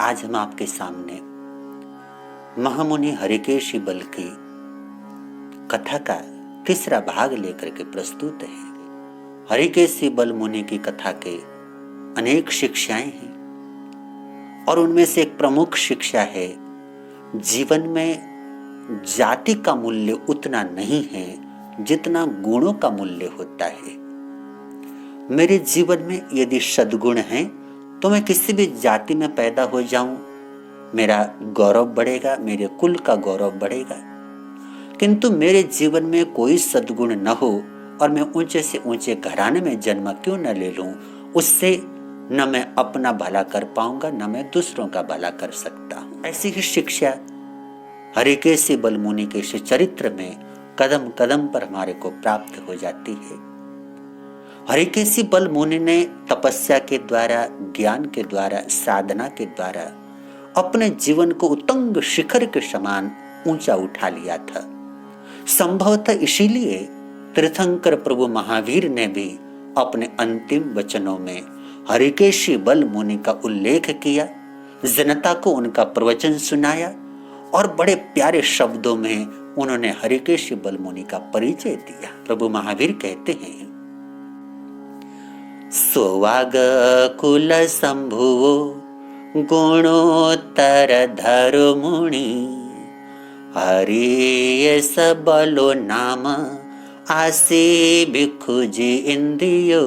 आज हम आपके सामने महामुनि हरिकेशी बल की कथा का तीसरा भाग लेकर के प्रस्तुत है। हरिकेशी बल मुनि की कथा के अनेक शिक्षाएं हैं और उनमें से एक प्रमुख शिक्षा है, जीवन में जाति का मूल्य उतना नहीं है जितना गुणों का मूल्य होता है। मेरे जीवन में यदि सद्गुण हैं तो मैं किसी भी जाति में पैदा हो जाऊं, मेरा गौरव बढ़ेगा, मेरे कुल का गौरव बढ़ेगा। किंतु मेरे जीवन में कोई सद्गुण न हो और मैं ऊंचे से ऊंचे घराने में जन्म क्यों न ले लूं, उससे न मैं अपना भला कर पाऊंगा न मैं दूसरों का भला कर सकता हूं। ऐसी ही शिक्षा हरिकेशी बल मुनि के चरित्र में कदम कदम पर हमारे को प्राप्त हो जाती है। हरिकेशी बल मुनि ने तपस्या के द्वारा, ज्ञान के द्वारा, साधना के द्वारा अपने जीवन को उत्तुंग शिखर के समान ऊंचा उठा लिया था। संभवतः इसीलिए तीर्थंकर प्रभु महावीर ने भी अपने अंतिम वचनों में हरिकेशी बल मुनि का उल्लेख किया, जनता को उनका प्रवचन सुनाया और बड़े प्यारे शब्दों में उन्होंने हरिकेशी बल मुनि का परिचय दिया। प्रभु महावीर कहते हैं, सोवाग कुल संभुवो गुणोत्तर धरो मुनि, हरियस बलो नाम आसे भिखुजी इंद्रियो।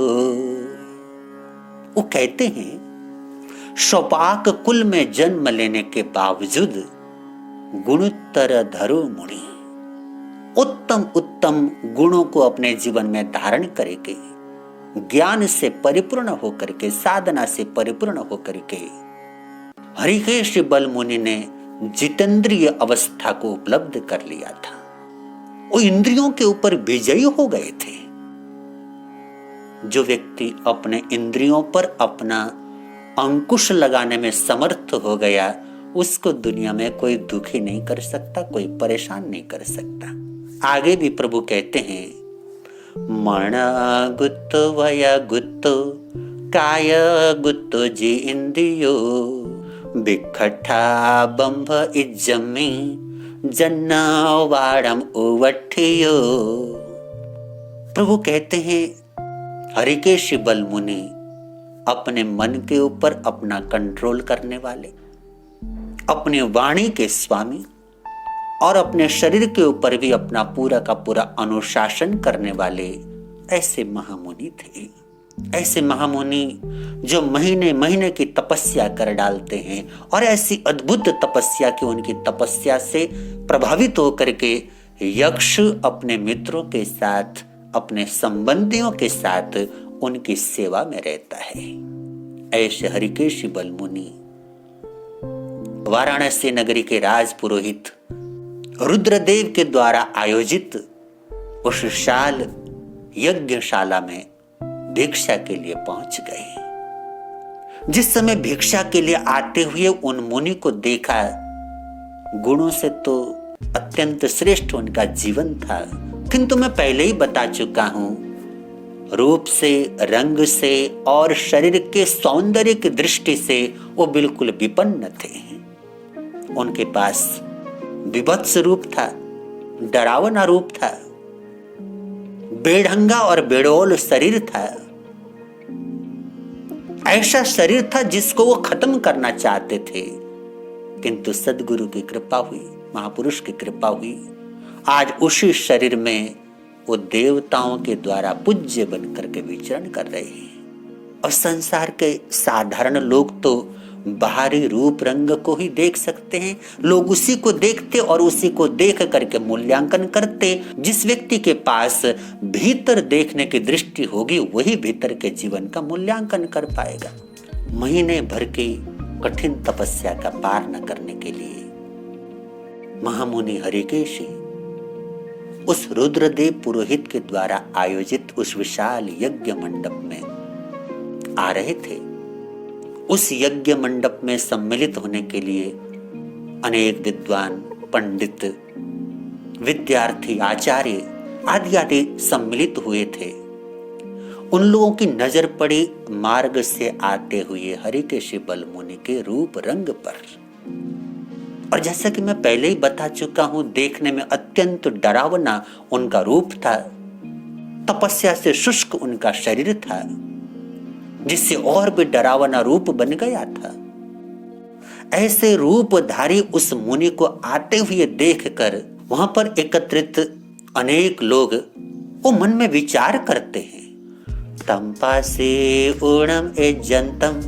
वो कहते हैं, सौपाक कुल में जन्म लेने के बावजूद गुणोत्तर धरो मुनि, उत्तम उत्तम गुणों को अपने जीवन में धारण करके, ज्ञान से परिपूर्ण होकर के, साधना से परिपूर्ण होकर के हरिकेशी बल मुनि ने जितेंद्रिय अवस्था को उपलब्ध कर लिया था। वो इंद्रियों के ऊपर विजयी हो गए थे। जो व्यक्ति अपने इंद्रियों पर अपना अंकुश लगाने में समर्थ हो गया, उसको दुनिया में कोई दुखी नहीं कर सकता, कोई परेशान नहीं कर सकता। आगे भी प्रभु कहते हैं, मण गुत्तो वय गुत्तो काय गुत्तो जी इंद्रियो, बिखठा बंभ इज्जमी जन्ना वाड़म उवठियो। प्रभु कहते हैं, हरिकेशी बल मुनि अपने मन के ऊपर अपना कंट्रोल करने वाले, अपने वाणी के स्वामी और अपने शरीर के ऊपर भी अपना पूरा का पूरा अनुशासन करने वाले ऐसे महामुनि थे। ऐसे महामुनि जो महीने महीने की तपस्या कर डालते हैं और ऐसी अद्भुत तपस्या कि उनकी तपस्या से प्रभावित होकर के यक्ष अपने मित्रों के साथ, अपने संबंधियों के साथ उनकी सेवा में रहता है। ऐसे हरिकेशी बल मुनि वाराणसी नगरी के राज पुरोहित रुद्रदेव के द्वारा आयोजित उस शाल यज्ञशाला में भिक्षा के लिए पहुंच गए। जिस समय भिक्षा के लिए आते हुए उन मुनि को देखा, गुणों से तो अत्यंत श्रेष्ठ उनका जीवन था, किंतु मैं पहले ही बता चुका हूं, रूप से, रंग से और शरीर के सौंदर्य की दृष्टि से वो बिल्कुल विपन्न थे। उनके पास विभत्स रूप था, डरावना रूप था, बेढंगा और बेडौल शरीर था। ऐसा शरीर था जिसको वो खत्म करना चाहते थे, किंतु सद्गुरु की कृपा हुई, महापुरुष की कृपा हुई। आज उसी शरीर में वो देवताओं के द्वारा पूज्य बन करके विचरण कर रहे हैं। और संसार के साधारण लोग तो बाहरी रूप रंग को ही देख सकते हैं। लोग उसी को देखते और उसी को देख करके मूल्यांकन करते। जिस व्यक्ति के पास भीतर देखने की दृष्टि होगी, वही भीतर के जीवन का मूल्यांकन कर पाएगा। महीने भर की कठिन तपस्या का पार न करने के लिए महामुनि हरिकेशी उस रुद्रदेव पुरोहित के द्वारा आयोजित उस विशाल यज्ञ मंडप में आ रहे थे। उस यज्ञ मंडप में सम्मिलित होने के लिए अनेक विद्वान, पंडित, विद्यार्थी, आचार्य आदि आदि सम्मिलित हुए थे। उन लोगों की नजर पड़ी मार्ग से आते हुए हरिकेशी बल मुनि के रूप रंग पर। और जैसा कि मैं पहले ही बता चुका हूं, देखने में अत्यंत डरावना उनका रूप था। तपस्या से शुष्क उनका शरीर था, जिससे और भी डरावना रूप बन गया था। ऐसे रूपधारी उस मुनि को आते हुए देखकर वहां पर एकत्रित अनेक लोग वो मन में विचार करते हैं, तंपासे ऊणम ए जंतम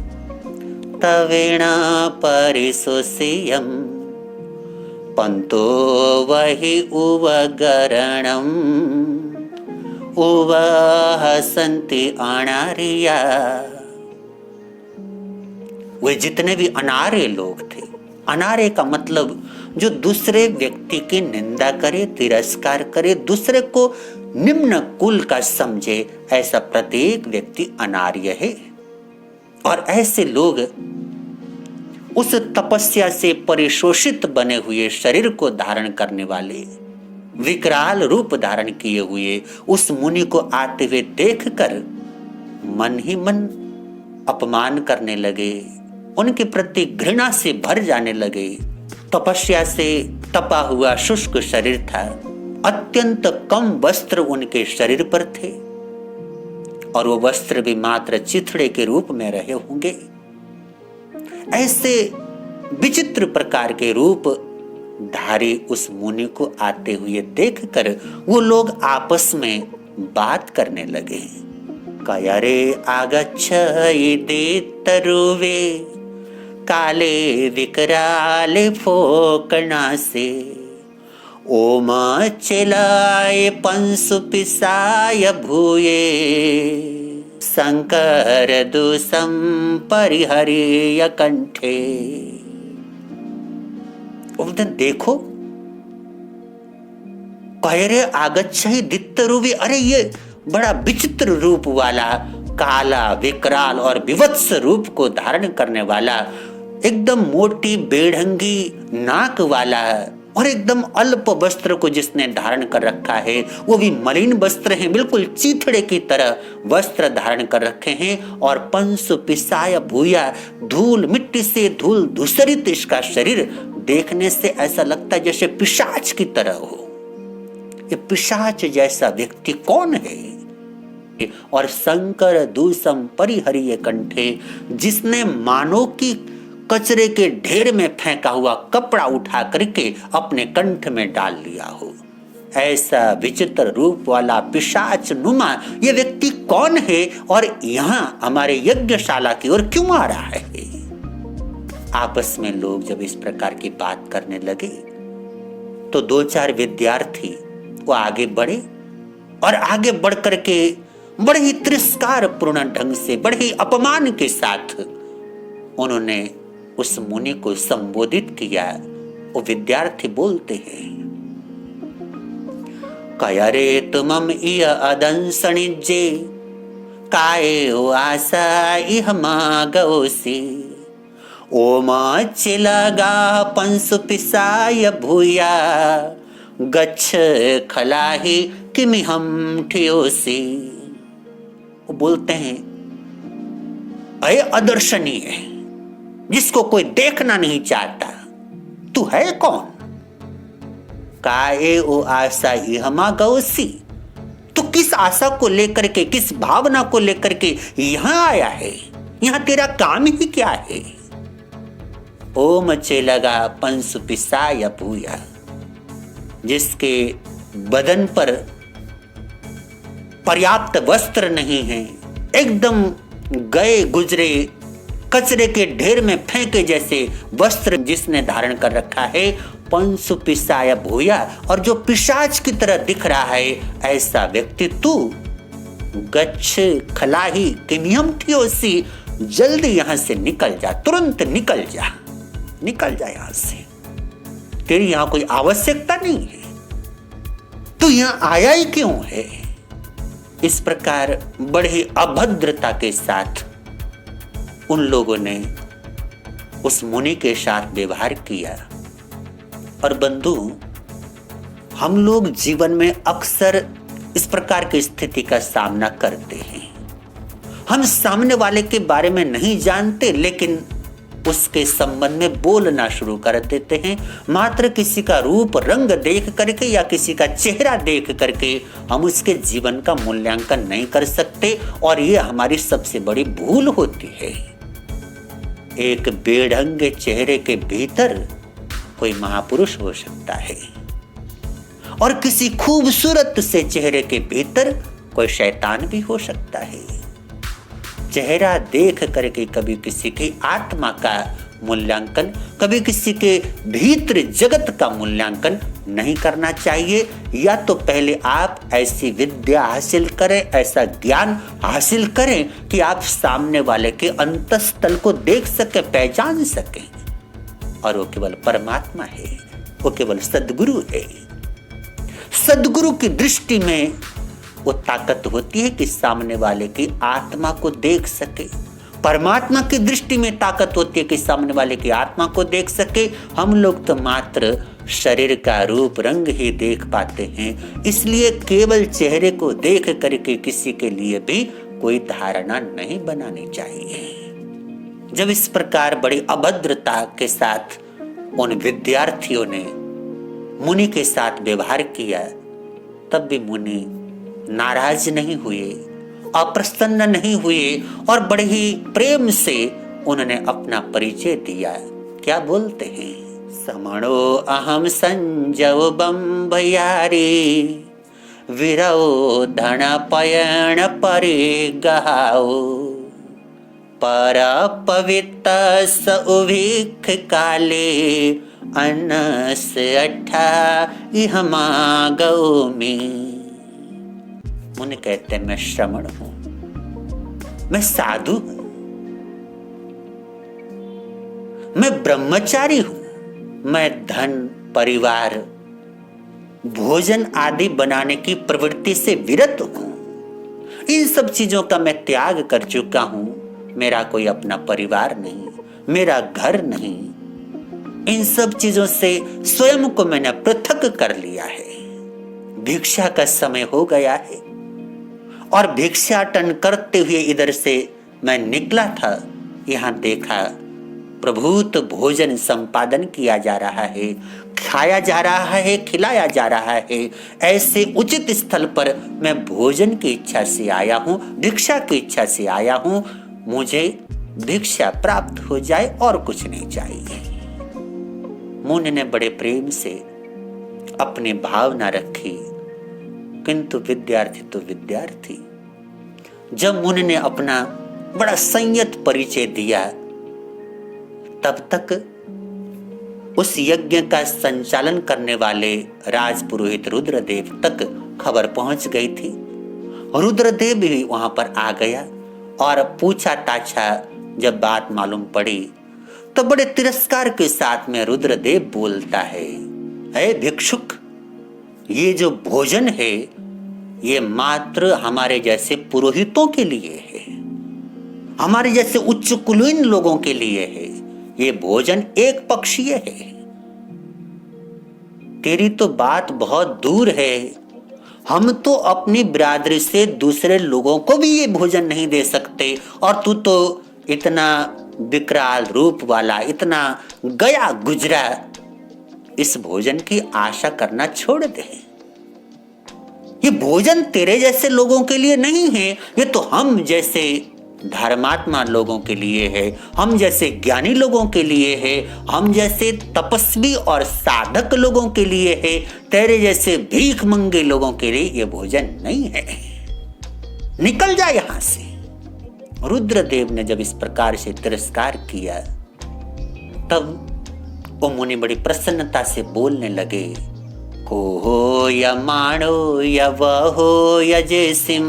तवेणा परिसोसियम पंतो वही उवगरणम उवहसन्ति अनार्या। वे जितने भी अनार्य लोग थे, अनार्य का मतलब जो दूसरे व्यक्ति की निंदा करे, तिरस्कार करे, दूसरे को निम्न कुल का समझे, ऐसा प्रत्येक व्यक्ति अनार्य है। और ऐसे लोग उस तपस्या से परिशोषित बने हुए शरीर को धारण करने वाले, विकराल रूप धारण किए हुए उस मुनि को आते हुए देखकर मन ही मन अपमान करने लगे, उनके प्रति घृणा से भर जाने लगे। तपस्या से तपा हुआ शुष्क शरीर था, अत्यंत कम वस्त्र उनके शरीर पर थे, और वो वस्त्र भी मात्र चिथड़े के रूप में रहे होंगे। ऐसे विचित्र प्रकार के रूप धारी उस मुनि को आते हुए देखकर वो लोग आपस में बात करने लगे। कयरे आगच्छ इति तरुवे काले विकराले फोकनासे ओम चलाय पंसु पिसाय भूये शंकर दूसम परिहरिय कंठे। देखो, कयरे आगच्छ दित्तरुवे, अरे ये बड़ा विचित्र रूप वाला, काला, विकराल और विवत्स रूप को धारण करने वाला, एकदम मोटी बेढंगी नाक वाला और एकदम अल्प वस्त्र को जिसने धारण कर रखा है, वो भी मलिन वस्त्र हैं, बिल्कुल चीथड़े की तरह वस्त्र धारण कर रखे हैं। और पंसु पिसाय भूया, धूल मिट्टी से धूल धूसरित इसका शरीर देखने से ऐसा लगता है जैसे पिशाच की तरह हो। ये पिशाच जैसा व्यक्ति कौन है? और शंकर दूसम परिहरिय कंठे, जिसने मानव की कचरे के ढेर में फेंका हुआ कपड़ा उठा करके अपने कंठ में डाल लिया हो, ऐसा विचित्र रूप वाला पिशाच नुमा ये व्यक्ति कौन है और यहाँ हमारे यज्ञशाला की ओर क्यों आ रहा है? आपस में लोग जब इस प्रकार की बात करने लगे तो दो चार विद्यार्थी वो आगे बढ़े और आगे बढ़ करके बड़े ही तिरस्कार पूर्ण ढंग से, बड़े ही अपमान के साथ उन्होंने उस मुनि को संबोधित किया। वो विद्यार्थी बोलते हैं, कयरे तुमम इय अदंसणिजे काये आसा इह मागोसी ओम चिलगा पंसु पिसाय भूया गच्छ खलाहि किमिहम ठियोसी। वो बोलते हैं, अय अदर्शनीय, जिसको कोई देखना नहीं चाहता, तू है कौन? काये ओ आशा इहमा गौसी, तू किस आशा को लेकर के, किस भावना को लेकर के यहां आया है? यहां तेरा काम ही क्या है? ओम चेलगा पंसु पिसाय भूया, जिसके बदन पर पर्याप्त वस्त्र नहीं है, एकदम गए गुजरे कचरे के ढेर में फेंके जैसे वस्त्र जिसने धारण कर रखा है, पंसु पिसाय भूया, और जो पिशाच की तरह दिख रहा है, ऐसा व्यक्ति तू गच्छ खलाही किमियम ठियोसी, जल्दी यहां से निकल जा, तुरंत निकल जा, निकल जा यहां से, तेरी यहां कोई आवश्यकता नहीं है, तू यहां आया ही क्यों है? इस प्रकार बड़े अभद्रता के साथ उन लोगों ने उस मुनि के साथ व्यवहार किया। और बंधु, हम लोग जीवन में अक्सर इस प्रकार की स्थिति का सामना करते हैं। हम सामने वाले के बारे में नहीं जानते, लेकिन उसके संबंध में बोलना शुरू कर देते हैं। मात्र किसी का रूप रंग देख करके या किसी का चेहरा देख करके हम उसके जीवन का मूल्यांकन नहीं कर सकते, और ये हमारी सबसे बड़ी भूल होती है। एक बेढंगे चेहरे के भीतर कोई महापुरुष हो सकता है, और किसी खूबसूरत से चेहरे के भीतर कोई शैतान भी हो सकता है। चेहरा देख करके कभी किसी की आत्मा का मूल्यांकन, कभी किसी के भीतर जगत का मूल्यांकन नहीं करना चाहिए। या तो पहले आप ऐसी विद्या हासिल करें, ऐसा ज्ञान हासिल करें कि आप सामने वाले के अंतस्तल को देख सकें, पहचान सकें, और वो केवल परमात्मा है, वो केवल सद्गुरु है। सद्गुरु की दृष्टि में वो ताकत होती है कि सामने वाले की आत्मा को देख सके। परमात्मा की दृष्टि में ताकत होती है कि सामने वाले की आत्मा को देख सके। हम लोग तो मात्र शरीर का रूप रंग ही देख पाते हैं, इसलिए केवल चेहरे को देख करके किसी के लिए भी कोई धारणा नहीं बनानी चाहिए। जब इस प्रकार बड़ी अभद्रता के साथ उन विद्यार्थियों ने मुनि के साथ व्यवहार किया, तब भी मुनि नाराज नहीं हुए, अप्रसन्न नहीं हुए, और बड़े ही प्रेम से उन्होंने अपना परिचय दिया। क्या बोलते हैं? समणो अहम संजव बम्बयारी विरौ धन पयण परे गहाओ पर पवित्र स उभिख काले अनस अठा इहमा गौ में। मुनि कहते हैं मैं श्रमण हूं, मैं साधु हूं, मैं ब्रह्मचारी हूं, मैं धन, परिवार, भोजन आदि बनाने की प्रवृत्ति से विरत हूं। इन सब चीजों का मैं त्याग कर चुका हूं। मेरा कोई अपना परिवार नहीं, मेरा घर नहीं। इन सब चीजों से स्वयं को मैंने पृथक कर लिया है। भिक्षा का समय हो गया है, और भिक्षाटन करते हुए इधर से मैं निकला था, यहाँ देखा प्रभुत भोजन संपादन किया जा रहा है, खाया जा रहा है, खिलाया जा रहा है। ऐसे उचित स्थल पर मैं भोजन की इच्छा से आया हूँ, भिक्षा की इच्छा से आया हूँ। मुझे भिक्षा प्राप्त हो जाए और कुछ नहीं चाहिए। मुनि ने बड़े प्रेम से अपनी भावना रखी, किंतु विद्यार्थी तो विद्यार्थी। जब मुनि ने अपना बड़ा संयत परिचय दिया, तब तक उस यज्ञ का संचालन करने वाले राजपुरोहित रुद्रदेव तक खबर पहुंच गई थी। रुद्रदेव भी वहां पर आ गया और पूछा ताछा जब बात मालूम पड़ी, तो बड़े तिरस्कार के साथ में रुद्रदेव बोलता है, हे भिक्षुक, ये जो भोजन है ये मात्र हमारे जैसे पुरोहितों के लिए है, हमारे जैसे उच्च कुलीन लोगों के लिए है। ये भोजन एक पक्षीय है। तेरी तो बात बहुत दूर है। हम तो अपनी बिरादरी से दूसरे लोगों को भी ये भोजन नहीं दे सकते, और तू तो इतना विकराल रूप वाला, इतना गया गुजरा, इस भोजन की आशा करना छोड़ दे। ये भोजन तेरे जैसे लोगों के लिए नहीं है, ये तो हम जैसे धर्मात्मा लोगों के लिए है, हम जैसे ज्ञानी लोगों के लिए है, हम जैसे तपस्वी और साधक लोगों के लिए है। तेरे जैसे भीख मंगे लोगों के लिए ये भोजन नहीं है। निकल जा यहां से। रुद्रदेव ने जब इस प्रकार से तिरस्कार किया, तब वो मुनि बड़ी प्रसन्नता से बोलने लगे, को यमाणो यवहो यजेसिम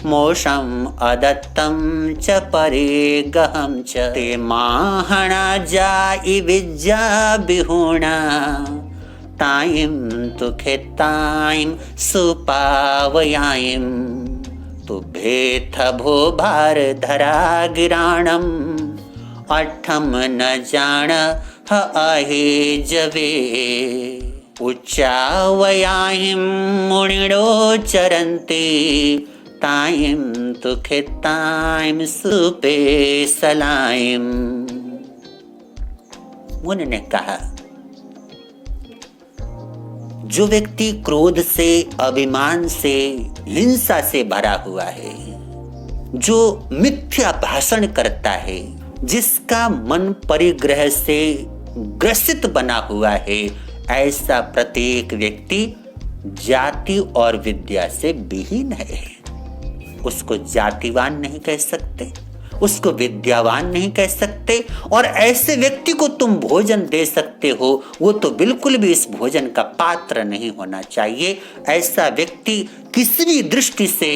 मोषम अदत्तम च परे गहम च ते माहणा जाई विज्जा बिहुणा ताइम तु खेताइम सुपावयाइम तु भेथ भो भार धरा गिराणम अठम न जान ह आहे जवे उच्चावयाहिं मुनिडो चरन्ति ताइम तो खेताइम सुपे सलाइम। मुनि ने कहा, जो व्यक्ति क्रोध से, अभिमान से, हिंसा से भरा हुआ है, जो मिथ्या भाषण करता है, जिसका मन परिग्रह से ग्रसित बना हुआ है, ऐसा प्रत्येक व्यक्ति जाति और विद्या से विहीन है। उसको जातिवान नहीं कह सकते, उसको विद्यावान नहीं कह सकते, और ऐसे व्यक्ति को तुम भोजन दे सकते हो, वो तो बिल्कुल भी इस भोजन का पात्र नहीं होना चाहिए। ऐसा व्यक्ति किसी भी दृष्टि से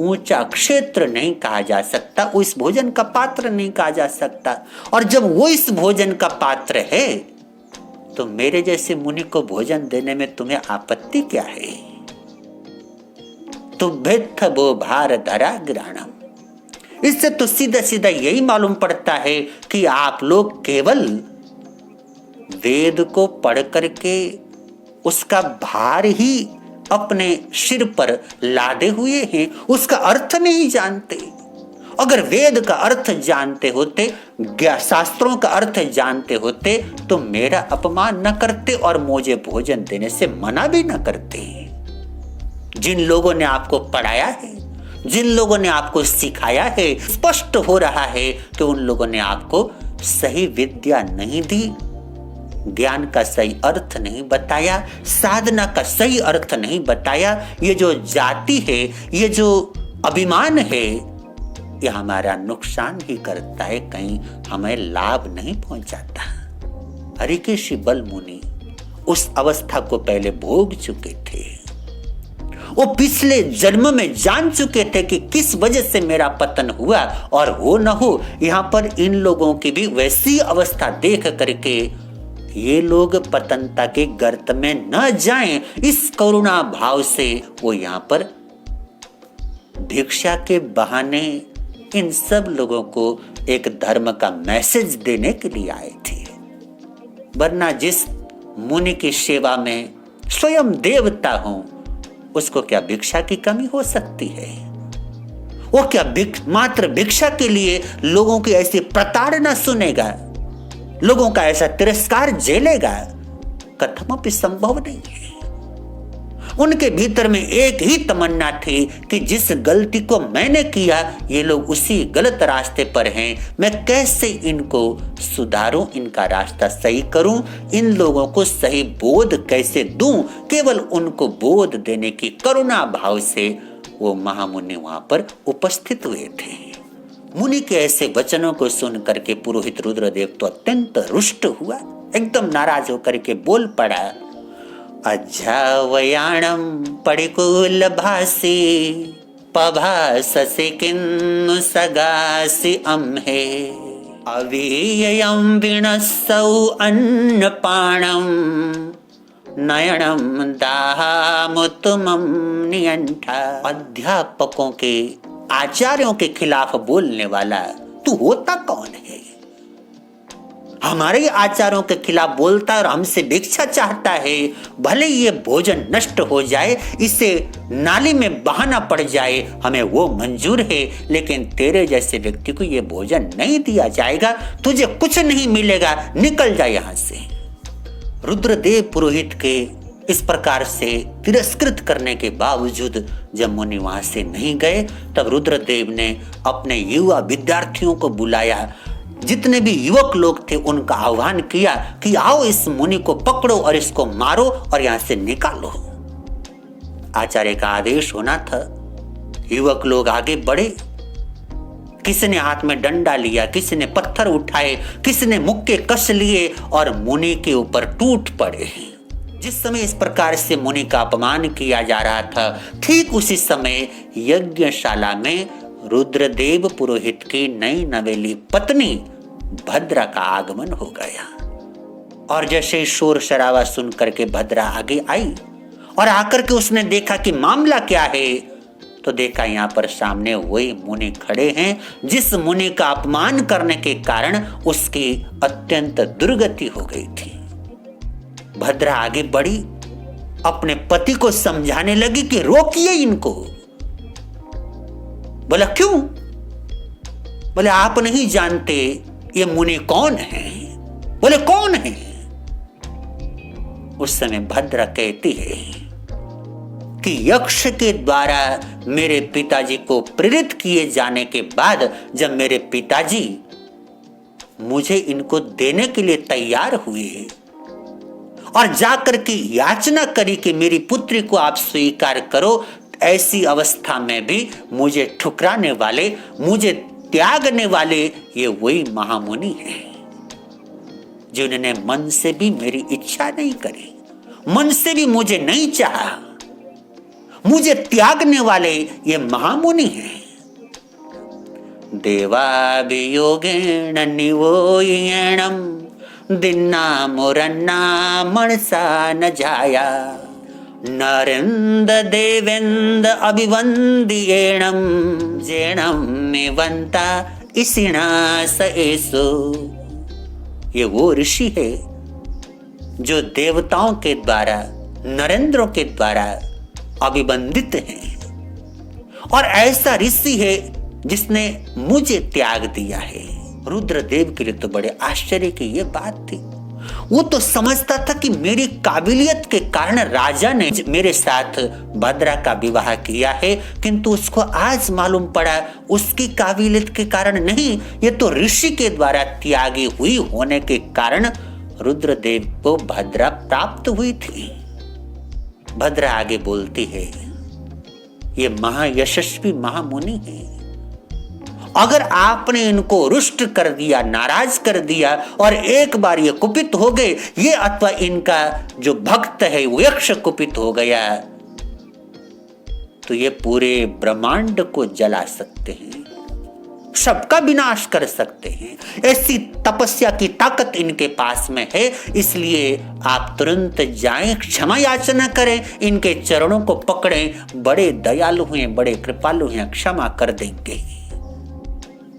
ऊंचा क्षेत्र नहीं कहा जा सकता, वो इस भोजन का पात्र नहीं कहा जा सकता। और जब वो इस भोजन का पात्र है तो मेरे जैसे मुनि को भोजन देने में तुम्हें आपत्ति क्या है? तुभ्यथ वो भार धरा ग्राणम। इससे तो सीधा सीधा यही मालूम पड़ता है कि आप लोग केवल वेद को पढ़ करके उसका भार ही अपने सिर पर लादे हुए हैं, उसका अर्थ नहीं जानते। अगर वेद का अर्थ जानते होते, शास्त्रों का अर्थ जानते होते, तो मेरा अपमान न करते और मुझे भोजन देने से मना भी न करते। जिन लोगों ने आपको पढ़ाया है, जिन लोगों ने आपको सिखाया है, स्पष्ट हो रहा है कि उन लोगों ने आपको सही विद्या नहीं दी, ज्ञान का सही अर्थ नहीं बताया, साधना का सही अर्थ नहीं बताया। ये जो जाति है, ये जो अभिमान है, ये हमारा नुकसान ही करता है, कहीं हमें लाभ नहीं पहुंचाता। हरिकेशी बल मुनि उस अवस्था को पहले भोग चुके थे। वो पिछले जन्म में जान चुके थे कि किस वजह से मेरा पतन हुआ, और हो न हो यहाँ पर इन लोगों की भी वैसी अवस्था देख करके ये लोग पतनता के गर्त में न जाएं, इस करुणा भाव से वो यहाँ पर भिक्षा के बहाने इन सब लोगों को एक धर्म का मैसेज देने के लिए आए थे। वरना जिस मुनि की सेवा में स्वयं देवता हो, उसको क्या भिक्षा की कमी हो सकती है? वो क्या मात्र भिक्षा के लिए लोगों की ऐसी प्रताड़ना सुनेगा, लोगों का ऐसा तिरस्कार झेलेगा? कथमपि संभव नहीं है। उनके भीतर में एक ही तमन्ना थी कि जिस गलती को मैंने किया, ये लोग उसी गलत रास्ते पर हैं, मैं कैसे इनको सुधारूं, इनका रास्ता सही करूं, इन लोगों को सही बोध कैसे दूं। केवल उनको बोध देने की करुणा भाव से वो महामुनि वहां पर उपस्थित हुए थे। मुनि के ऐसे वचनों को सुन करके पुरोहित रुद्रदेव तो अत्यंत रुष्ट हुआ, एकदम नाराज होकर के बोल पड़ा, अज्झावयाणं पडिकुल भासी पभाससि किन्नु सगासि अम्हे अवीययं विणस्सौ अन्नपाणं नयनं दाहामुत्तमं नियंठा। अध्यापकों के, आचार्यों के खिलाफ बोलने वाला तू होता कौन है? हमारे आचार्यों के खिलाफ बोलता है और हमसे भिक्षा चाहता है। भले ये भोजन नष्ट हो जाए, इसे नाली में बहाना पड़ जाए, हमें वो मंजूर है, लेकिन तेरे जैसे व्यक्ति को ये भोजन नहीं दिया जाएगा, तुझे कुछ नहीं मिलेगा, निकल जा यहाँ से। रुद्रदेव पुरोहित के इस प्रकार से तिरस्कृत करने के बावजूद जब मुनि वहां से नहीं गए, तब रुद्रदेव ने अपने युवा विद्यार्थियों को बुलाया। जितने भी युवक लोग थे उनका आह्वान किया कि आओ इस मुनि को पकड़ो और इसको मारो और यहां से निकालो। आचार्य का आदेश होना था। युवक लोग आगे बढ़े, किसी ने हाथ में डंडा लिया, किसी ने पत्थर उठाए, किसी ने मुक्के कस लिए और मुनि के ऊपर टूट पड़े। जिस समय इस प्रकार से मुनि का अपमान किया जा रहा था, ठीक उसी समय यज्ञशाला में रुद्रदेव पुरोहित की नई नवेली पत्नी भद्रा का आगमन हो गया। और जैसे शोर शराबा सुन करके भद्रा आगे आई और आकर के उसने देखा कि मामला क्या है, तो देखा यहाँ पर सामने वही मुनि खड़े हैं जिस मुनि का अपमान करने के कारण उसकी अत्यंत दुर्गति हो गई थी। भद्रा आगे बढ़ी, अपने पति को समझाने लगी कि रोकिए इनको। बोला क्यों? बोले आप नहीं जानते ये मुनि कौन है? बोले कौन है? उस समय भद्रा कहती है कि यक्ष के द्वारा मेरे पिताजी को प्रेरित किए जाने के बाद जब मेरे पिताजी मुझे इनको देने के लिए तैयार हुए और जाकर के याचना करी कि मेरी पुत्री को आप स्वीकार करो, ऐसी अवस्था में भी मुझे ठुकराने वाले, मुझे त्यागने वाले ये वही महामुनि हैं जिन्होंने मन से भी मेरी इच्छा नहीं करी, मन से भी मुझे नहीं चाहा, मुझे त्यागने वाले ये महामुनि हैं। देवाभियोगेन निवोयेणं दिन्ना मुरन्ना मनसा न जाया नरेंद देवेंद अभिवंदियेणं जेणं मेवंता इसिना सएसो। ये वो ऋषि है जो देवताओं के द्वारा, नरेंद्रों के द्वारा अभिवंदित हैं, और ऐसा ऋषि है जिसने मुझे त्याग दिया है। रुद्रदेव के लिए तो बड़े आश्चर्य की ये बात थी। वो तो समझता था कि मेरी काबिलियत के कारण राजा ने मेरे साथ भद्रा का विवाह किया है, किंतु उसको आज मालूम पड़ा उसकी काबिलियत के कारण नहीं, ये तो ऋषि के द्वारा त्यागी हुई होने के कारण रुद्रदेव को भद्रा प्राप्त हुई थी। भद्रा आगे बोलती है, ये महायशस्वी महामुनि है, अगर आपने इनको रुष्ट कर दिया, नाराज कर दिया और एक बार ये कुपित हो गए, ये अथवा इनका जो भक्त है वो यक्ष कुपित हो गया, तो ये पूरे ब्रह्मांड को जला सकते हैं, सबका विनाश कर सकते हैं। ऐसी तपस्या की ताकत इनके पास में है, इसलिए आप तुरंत जाएं, क्षमा याचना करें, इनके चरणों को पकड़ें, बड़े दयालु हैं, बड़े कृपालु हैं, क्षमा कर देंगे।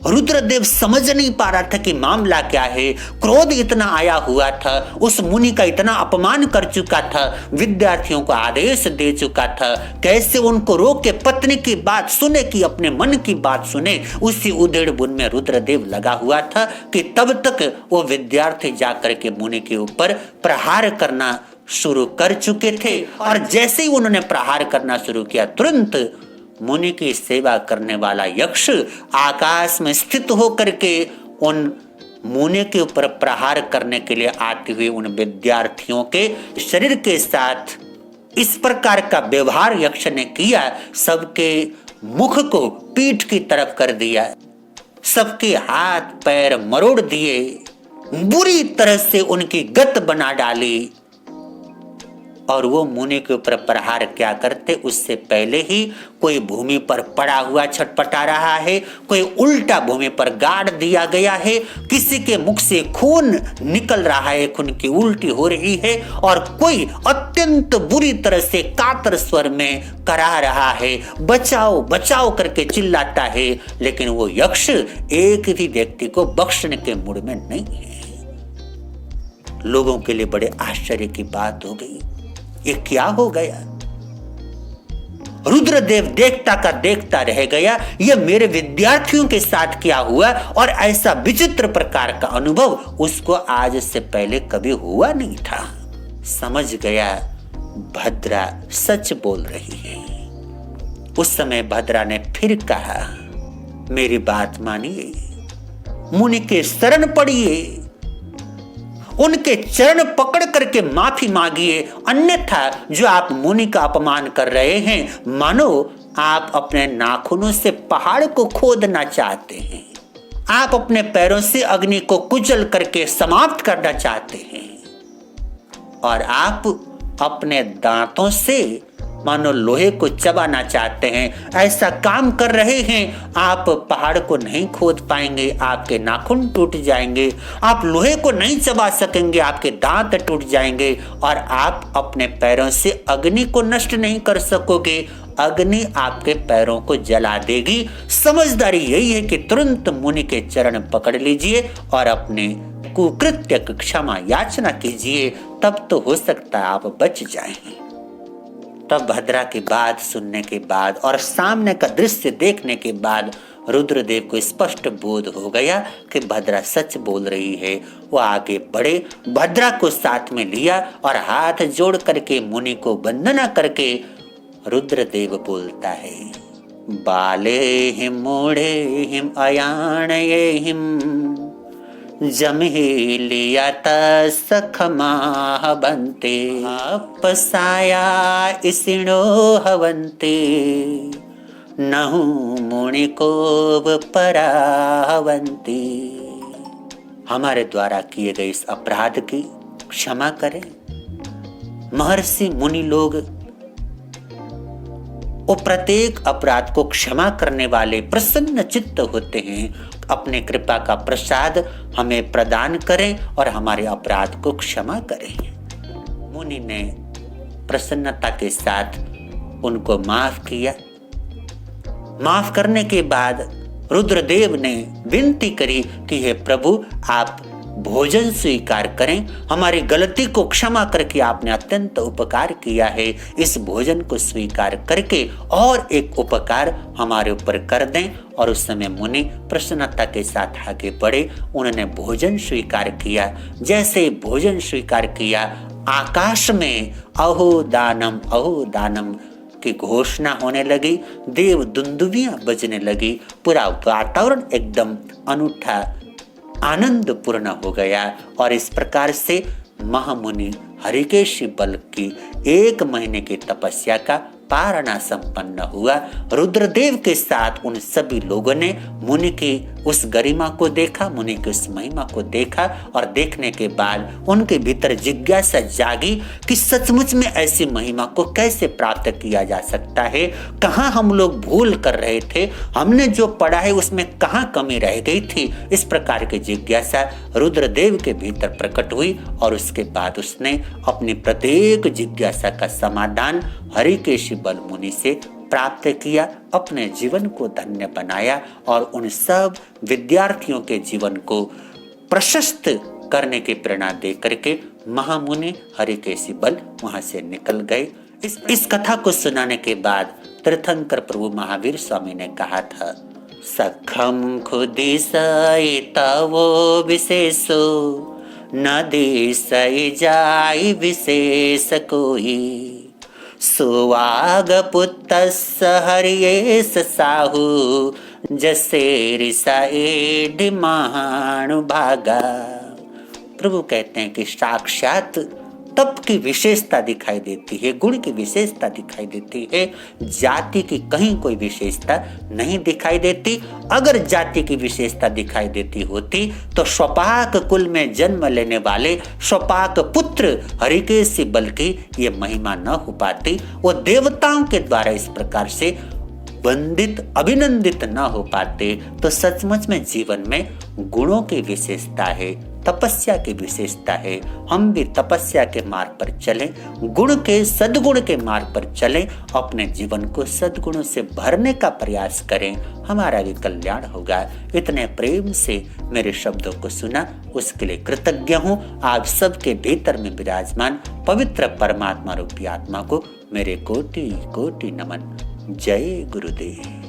रुद्रदेव समझ नहीं पा रहा था कि मामला क्या है। क्रोध इतना आया हुआ था, उस मुनि का इतना अपमान कर चुका था, विद्यार्थियों को आदेश दे चुका था, कैसे उनको रोक के पत्नी की बात सुने कि अपने मन की बात सुने। उसी उधेड़ बुन में रुद्रदेव लगा हुआ था कि तब तक वो विद्यार्थी जाकर के मुनि के ऊपर प्रहार करना शुरू कर चुके थे, और जैसे ही उन्होंने प्रहार करना शुरू किया, तुरंत मुनि की सेवा करने वाला यक्ष आकाश में स्थित होकर के उन मुनि के ऊपर प्रहार करने के लिए आते हुए उन विद्यार्थियों के शरीर के साथ इस प्रकार का व्यवहार यक्ष ने किया, सबके मुख को पीठ की तरफ कर दिया, सबके हाथ पैर मरोड़ दिए, बुरी तरह से उनकी गत बना डाली। और वो मुनि के ऊपर प्रहार क्या करते, उससे पहले ही कोई भूमि पर पड़ा हुआ छटपटा रहा है, कोई उल्टा भूमि पर गाड़ दिया गया है, किसी के मुख से खून निकल रहा है, खून की उल्टी हो रही है, और कोई अत्यंत बुरी तरह से कातर स्वर में करा रहा है, बचाओ बचाओ करके चिल्लाता है, लेकिन वो यक्ष एक भी व्यक्ति को बख्शने के मूड में नहीं है। लोगों के लिए बड़े आश्चर्य की बात हो गई, ये क्या हो गया? रुद्रदेव देखता का देखता रह गया, ये मेरे विद्यार्थियों के साथ क्या हुआ, और ऐसा विचित्र प्रकार का अनुभव उसको आज से पहले कभी हुआ नहीं था। समझ गया भद्रा सच बोल रही है। उस समय भद्रा ने फिर कहा, मेरी बात मानिए, मुनि के शरण पड़िए, उनके चरण पकड़ करके माफी मांगिए, अन्यथा जो आप मुनि का अपमान कर रहे हैं, मानो आप अपने नाखूनों से पहाड़ को खोदना चाहते हैं, आप अपने पैरों से अग्नि को कुचल करके समाप्त करना चाहते हैं, और आप अपने दांतों से मानो लोहे को चबाना चाहते हैं। ऐसा काम कर रहे हैं, आप पहाड़ को नहीं खोद पाएंगे, आपके नाखून टूट जाएंगे, आप लोहे को नहीं चबा सकेंगे, आपके दांत टूट जाएंगे, और आप अपने पैरों से अग्नि को नष्ट नहीं कर सकोगे, अग्नि आपके पैरों को जला देगी। समझदारी यही है कि तुरंत मुनि के चरण पकड़ लीजिए और अपने कुकृत्य की क्षमा याचना कीजिए, तब तो हो सकता है आप बच जाएं। तब भद्रा की बात सुनने के बाद और सामने का दृश्य देखने के बाद रुद्रदेव को स्पष्ट बोध हो गया कि भद्रा सच बोल रही है। वो आगे बढ़े, भद्रा को साथ में लिया और हाथ जोड़ करके मुनि को वंदना करके रुद्रदेव बोलता है, बाले हिम मूढ़े हिम अयाणये हिम जमहि लिया सखमा बंते पसाया इसिणो हवंते नहु मुनि को परावंती। हमारे द्वारा किए गए इस अपराध की क्षमा करें। महर्षि मुनि लोग वो प्रत्येक अपराध को क्षमा करने वाले प्रसन्न चित्त होते हैं। अपने कृपा का प्रसाद हमें प्रदान करें और हमारे अपराध को क्षमा करें। मुनि ने प्रसन्नता के साथ उनको माफ किया। माफ करने के बाद रुद्रदेव ने विनती करी कि हे प्रभु, आप भोजन स्वीकार करें, हमारी गलती को क्षमा करके आपने अत्यंत उपकार किया है। इस भोजन को स्वीकार करके और एक उपकार हमारे ऊपर कर दें। और उस समय मुनि प्रसन्नता के साथ आगे बढ़े, उन्होंने भोजन स्वीकार किया। जैसे भोजन स्वीकार किया, आकाश में अहो दानम की घोषणा होने लगी, देव दुंदुभियां बजने लगी, पूरा वातावरण एकदम अनूठा आनंद पूर्ण हो गया। और इस प्रकार से महामुनि हरिकेशी बल की 1 महीने की तपस्या का पारणा संपन्न हुआ। रुद्रदेव के साथ उन सभी लोगों ने मुनि की उस गरिमा को देखा, मुनि की उस महिमा को देखा और देखने के बाद उनके भीतर जिज्ञासा जागी कि सचमुच में ऐसी महिमा को कैसे प्राप्त किया जा सकता है। कहाँ हम लोग भूल कर रहे थे, हमने जो पढ़ा है उसमें कहाँ कमी रह गई थी। इस प्रकार की जिज्ञासा रुद्रदेव के भीतर प्रकट हुई और उसके बाद उसने अपनी प्रत्येक जिज्ञासा का समाधान हरिकेशी बल मुनि से प्राप्त किया, अपने जीवन को धन्य बनाया और उन सब विद्यार्थियों के जीवन को प्रशस्त करने की प्रेरणा दे करके महामुनि हरिकेशी बल वहां से निकल गए। इस कथा को सुनाने के बाद तीर्थंकर प्रभु महावीर स्वामी ने कहा था, सखम खुदी सई तवो विशेषो न दिसई जाई विशेष कोई सुवाग पुत्तस हरियेस साहू जसे रिसाएड महानु भागा। प्रभु कहते हैं कि साक्षात तप की विशेषता दिखाई देती है, गुण की विशेषता दिखाई देती है, जाति की कहीं कोई विशेषता नहीं दिखाई देती। अगर जाति की विशेषता दिखाई देती होती तो स्वपाक कुल में जन्म लेने वाले स्वपाक पुत्र हरिकेशी बल की ये महिमा न हो पाती, वो देवताओं के द्वारा इस प्रकार से वंदित अभिनंदित न हो पाते। तो सचमुच में जीवन में गुणों की विशेषता है, तपस्या की विशेषता है। हम भी तपस्या के मार्ग पर चलें, गुण के सद्गुण के मार्ग पर चलें, अपने जीवन को सद्गुणों से भरने का प्रयास करें, हमारा भी कल्याण होगा। इतने प्रेम से मेरे शब्दों को सुना उसके लिए कृतज्ञ हूँ। आप सबके भीतर में विराजमान पवित्र परमात्मा रूपी आत्मा को मेरे कोटि कोटि नमन। जय गुरुदेव।